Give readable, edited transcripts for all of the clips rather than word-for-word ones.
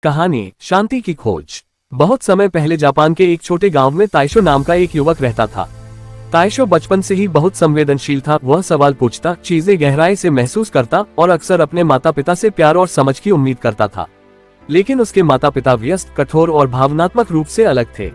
कहानी शांति की खोज। बहुत समय पहले जापान के एक छोटे गांव में ताइशो नाम का एक युवक रहता था। ताइशो बचपन से ही बहुत संवेदनशील था। वह सवाल पूछता, चीजें गहराई से महसूस करता और अक्सर अपने माता पिता से प्यार और समझ की उम्मीद करता था। लेकिन उसके माता पिता व्यस्त, कठोर और भावनात्मक रूप से अलग थे।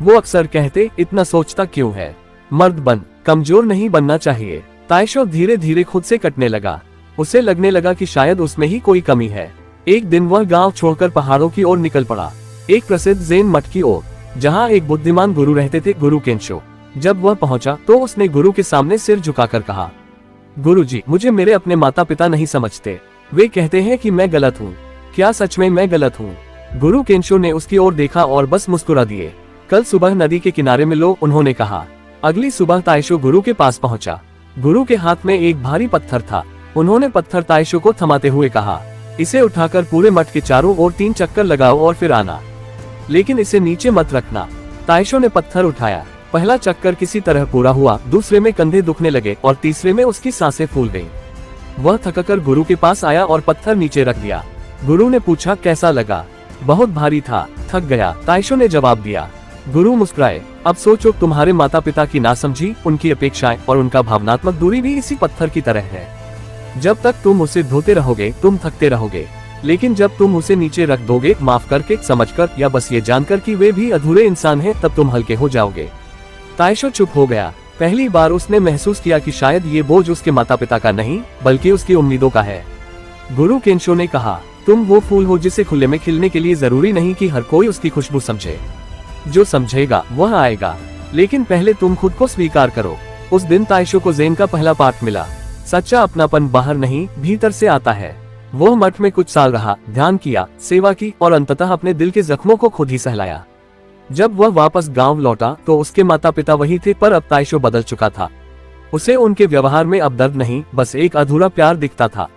वो अक्सर कहते, इतना सोचता क्यों है, मर्द बन, कमजोर नहीं बनना चाहिए। ताइशो धीरे धीरे खुद से कटने लगा। उसे लगने लगा कि शायद उसमें ही कोई कमी है। एक दिन वह गांव छोड़कर पहाड़ों की ओर निकल पड़ा, एक प्रसिद्ध ज़ेन मठ की ओर, जहां एक बुद्धिमान गुरु रहते थे, गुरु केंशो। जब वह पहुंचा तो उसने गुरु के सामने सिर झुकाकर कहा, गुरुजी, मुझे मेरे अपने माता पिता नहीं समझते। वे कहते हैं कि मैं गलत हूँ। क्या सच में मैं गलत हूँ? गुरु केंशो ने उसकी ओर देखा और बस मुस्कुरा दिए। कल सुबह नदी के किनारे मिलो, उन्होंने कहा। अगली सुबह ताइशो गुरु के पास पहुंचा। गुरु के हाथ में एक भारी पत्थर था। उन्होंने पत्थर ताइशो को थमाते हुए कहा, इसे उठाकर पूरे मठ के चारों ओर 3 चक्कर लगाओ और फिर आना, लेकिन इसे नीचे मत रखना। ताइशो ने पत्थर उठाया। पहला चक्कर किसी तरह पूरा हुआ, दूसरे में कंधे दुखने लगे और तीसरे में उसकी सांसें फूल गईं। वह थककर गुरु के पास आया और पत्थर नीचे रख दिया। गुरु ने पूछा, कैसा लगा? बहुत भारी था, थक गया, ताइशो ने जवाब दिया। गुरु मुस्कुराए, अब सोचो, तुम्हारे माता पिता की नासमझी, उनकी अपेक्षाएं और उनका भावनात्मक दूरी भी इसी पत्थर की तरह है। जब तक तुम उसे धोते रहोगे तुम थकते रहोगे, लेकिन जब तुम उसे नीचे रख दोगे, माफ करके, समझकर या बस ये जानकर कि वे भी अधूरे इंसान हैं, तब तुम हल्के हो जाओगे। ताइशो चुप हो गया। पहली बार उसने महसूस किया कि शायद ये बोझ उसके माता पिता का नहीं, बल्कि उसकी उम्मीदों का है। गुरु केंशो ने कहा, तुम वो फूल हो जिसे खुले में खिलने के लिए जरूरी नहीं कि हर कोई उसकी खुशबू समझे। जो समझेगा वह आएगा, लेकिन पहले तुम खुद को स्वीकार करो। उस दिन ताइशो को ज़ेन का पहला पाठ मिला। सच्चा अपनापन बाहर नहीं, भीतर से आता है। वो मठ में कुछ साल रहा, ध्यान किया, सेवा की और अंततः अपने दिल के जख्मों को खुद ही सहलाया। जब वह वापस गांव लौटा तो उसके माता पिता वही थे, पर अब ताइशो बदल चुका था। उसे उनके व्यवहार में अब दर्द नहीं, बस एक अधूरा प्यार दिखता था।